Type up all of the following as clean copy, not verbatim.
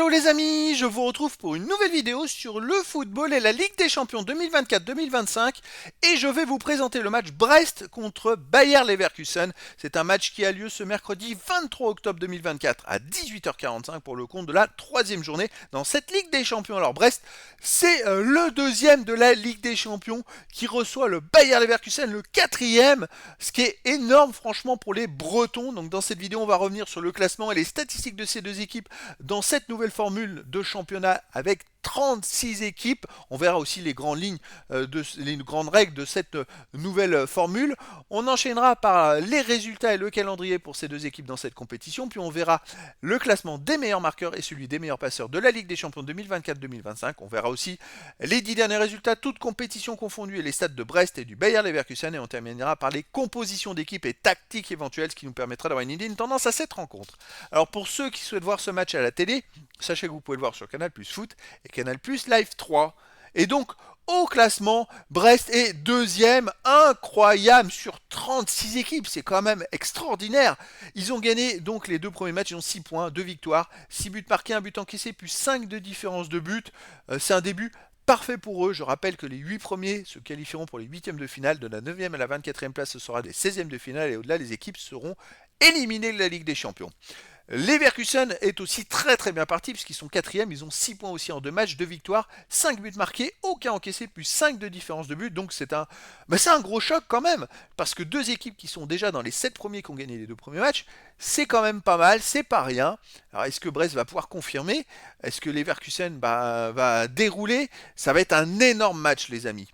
Hello les amis, je vous retrouve pour une nouvelle vidéo sur le football et la Ligue des Champions 2024-2025 et je vais vous présenter le match Brest contre Bayer Leverkusen. C'est un match qui a lieu ce mercredi 23 octobre 2024 à 18h45 pour le compte de la troisième journée dans cette Ligue des Champions. Alors Brest, c'est le deuxième de la Ligue des Champions qui reçoit le Bayer Leverkusen, le quatrième, ce qui est énorme franchement pour les Bretons. Donc dans cette vidéo, on va revenir sur le classement et les statistiques de ces deux équipes dans cette nouvelle formule de championnat avec 36 équipes. On verra aussi les grandes lignes, les grandes règles de cette nouvelle formule. On enchaînera par les résultats et le calendrier pour ces deux équipes dans cette compétition. Puis on verra le classement des meilleurs marqueurs et celui des meilleurs passeurs de la Ligue des Champions 2024-2025. On verra aussi les 10 derniers résultats, toutes compétitions confondues et les stats de Brest et du Bayer Leverkusen. Et on terminera par les compositions d'équipes et tactiques éventuelles, ce qui nous permettra d'avoir une idée, une tendance à cette rencontre. Alors pour ceux qui souhaitent voir ce match à la télé, sachez que vous pouvez le voir sur Canal Plus Foot et Canal Plus Live 3. Et donc, au classement, Brest est deuxième, incroyable, sur 36 équipes, c'est quand même extraordinaire. Ils ont gagné donc les deux premiers matchs, ils ont 6 points, 2 victoires, 6 buts marqués, 1 but encaissé, plus 5 de différence de but. C'est un début parfait pour eux. Je rappelle que les 8 premiers se qualifieront pour les 8e de finale, de la 9e à la 24e place, ce sera des 16e de finale, et au-delà, les équipes seront éliminées de la Ligue des Champions. Leverkusen est aussi très très bien parti puisqu'ils sont quatrième, ils ont 6 points aussi en 2 matchs, 2 victoires, 5 buts marqués, aucun encaissé, plus 5 de différence de but, donc c'est un gros choc quand même, parce que deux équipes qui sont déjà dans les 7 premiers qui ont gagné les 2 premiers matchs, c'est quand même pas mal, c'est pas rien. Alors est-ce que Brest va pouvoir confirmer? Est-ce que Leverkusen va dérouler? Ça va être un énorme match les amis.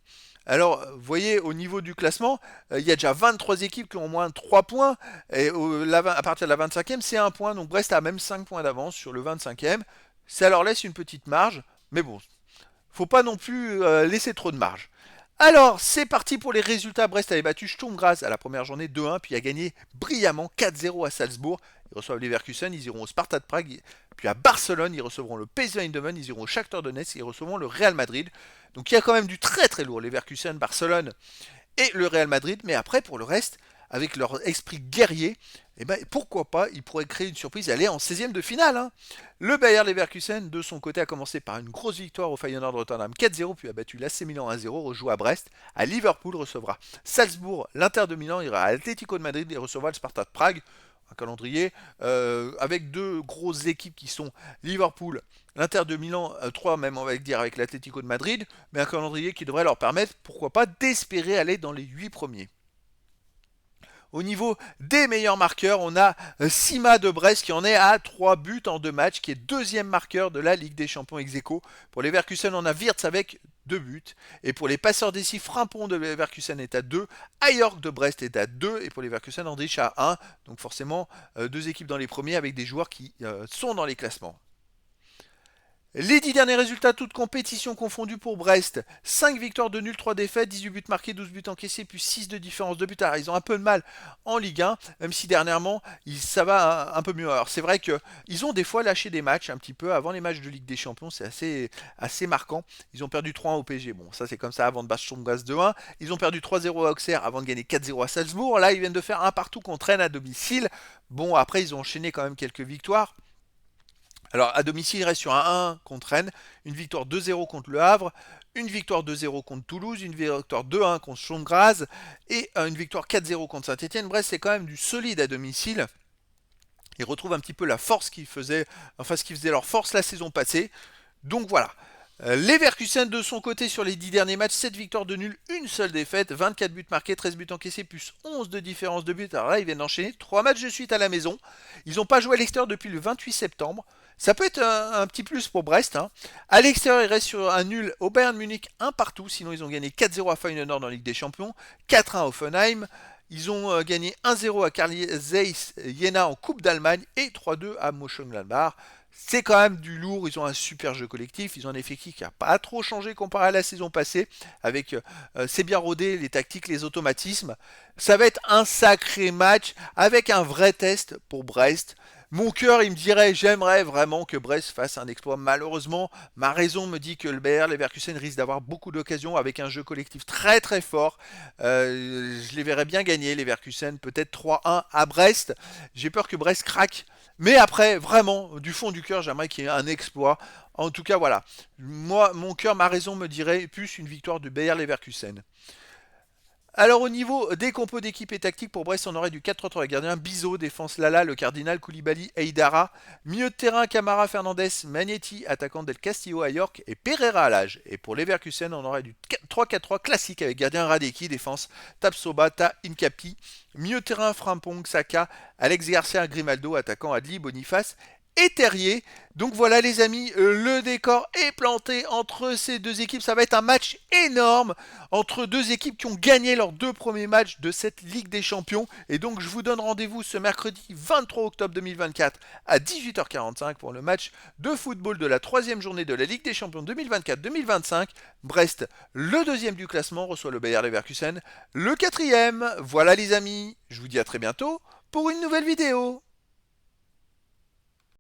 Alors, vous voyez, au niveau du classement, il y a déjà 23 équipes qui ont au moins 3 points. Et à partir de la 25e, c'est 1 point. Donc Brest a même 5 points d'avance sur le 25e. Ça leur laisse une petite marge. Mais bon, faut pas non plus laisser trop de marge. Alors, c'est parti pour les résultats. Brest avait battu Sturm Graz à la première journée 2-1, puis a gagné brillamment 4-0 à Salzbourg. Ils reçoivent les Leverkusen, ils iront au Sparta de Prague, puis à Barcelone, ils recevront le PSV Eindhoven, ils iront au Shakhtar Donetsk, ils recevront le Real Madrid. Donc il y a quand même du très très lourd, les Leverkusen, Barcelone et le Real Madrid. Mais après, pour le reste, avec leur esprit guerrier, eh ben, pourquoi pas, ils pourraient créer une surprise et aller en 16e de finale. Hein. Le Bayer Leverkusen, de son côté, a commencé par une grosse victoire au Feyenoord Rotterdam 4-0, puis a battu l'AC Milan 1-0, rejoue à Brest. À Liverpool recevra Salzbourg, l'Inter de Milan ira à Atlético de Madrid et recevra le Sparta de Prague. Un calendrier avec deux grosses équipes qui sont Liverpool, l'Inter de Milan, 3 même on va dire avec l'Atlético de Madrid, mais un calendrier qui devrait leur permettre, pourquoi pas, d'espérer aller dans les 8 premiers. Au niveau des meilleurs marqueurs, on a Sima de Brest qui en est à 3 buts en 2 matchs, qui est deuxième marqueur de la Ligue des Champions ex-aequo. Pour les Leverkusen, on a Wirtz avec 2 buts. Et pour les passeurs d'essai, Frimpong de Leverkusen est à 2, Ajorg de Brest est à 2, et pour les Leverkusen, Andrich à 1. Donc forcément, deux équipes dans les premiers avec des joueurs qui sont dans les classements. Les 10 derniers résultats, toutes compétitions confondues pour Brest. 5 victoires de nul, 3 défaites, 18 buts marqués, 12 buts encaissés, plus 6 de différence de but. Alors, ils ont un peu de mal en Ligue 1, même si dernièrement, ça va un peu mieux. Alors c'est vrai qu'ils ont des fois lâché des matchs un petit peu avant les matchs de Ligue des Champions, c'est assez marquant. Ils ont perdu 3-1 au PSG, bon ça c'est comme ça avant de battre Sturm Graz 2-1. Ils ont perdu 3-0 à Auxerre avant de gagner 4-0 à Salzbourg. Là ils viennent de faire un partout contre Rennes à domicile. Bon après ils ont enchaîné quand même quelques victoires. Alors à domicile, il reste sur un 1 contre Rennes, une victoire 2-0 contre Le Havre, une victoire 2-0 contre Toulouse, une victoire 2-1 contre Sturm Graz et une victoire 4-0 contre Saint-Etienne. Bref, c'est quand même du solide à domicile. Ils retrouvent un petit peu la force ce qui faisait leur force la saison passée. Donc voilà. Leverkusen de son côté sur les 10 derniers matchs, 7 victoires de nul, une seule défaite, 24 buts marqués, 13 buts encaissés, plus 11 de différence de but. Alors là, ils viennent d'enchaîner 3 matchs de suite à la maison. Ils n'ont pas joué à l'extérieur depuis le 28 septembre. Ça peut être un petit plus pour Brest. Hein. À l'extérieur, ils restent sur un nul au Bayern Munich, un partout. Sinon, ils ont gagné 4-0 à Feyenoord en Ligue des Champions, 4-1 à Hoffenheim. Ils ont gagné 1-0 à Carl Zeiss Jena en Coupe d'Allemagne et 3-2 à Mönchengladbach. C'est quand même du lourd, ils ont un super jeu collectif, ils ont un effectif qui n'a pas trop changé comparé à la saison passée, avec c'est bien rodé, les tactiques, les automatismes. Ça va être un sacré match avec un vrai test pour Brest. Mon cœur, il me dirait, j'aimerais vraiment que Brest fasse un exploit. Malheureusement, ma raison me dit que le Bayer Leverkusen risque d'avoir beaucoup d'occasions avec un jeu collectif très très fort. Je les verrais bien gagner, les Leverkusen, peut-être 3-1 à Brest. J'ai peur que Brest craque. Mais après, vraiment, du fond du cœur, j'aimerais qu'il y ait un exploit. En tout cas, voilà. Moi, mon cœur, ma raison me dirait plus une victoire du Bayer Leverkusen. Alors au niveau des compos d'équipe et tactique pour Brest, on aurait du 4-3-3 avec gardien Bizot, défense Lala, le Cardinal, Koulibaly, Eidara, milieu de terrain Camara, Fernandez, Magnetti, attaquant Del Castillo à York et Pereira à l'âge. Et pour Leverkusen, on aurait du 3-4-3 classique avec gardien Radeki, défense Tapsoba, Ta, Incapi, milieu de terrain Frampong, Saka, Alex Garcia, Grimaldo, attaquant Adli, Boniface et Terrier. Donc voilà les amis, le décor est planté entre ces deux équipes. Ça va être un match énorme entre deux équipes qui ont gagné leurs deux premiers matchs de cette Ligue des Champions. Et donc je vous donne rendez-vous ce mercredi 23 octobre 2024 à 18h45 pour le match de football de la troisième journée de la Ligue des Champions 2024-2025. Brest, le deuxième du classement, reçoit le Bayer Leverkusen, le quatrième. Voilà les amis, je vous dis à très bientôt pour une nouvelle vidéo.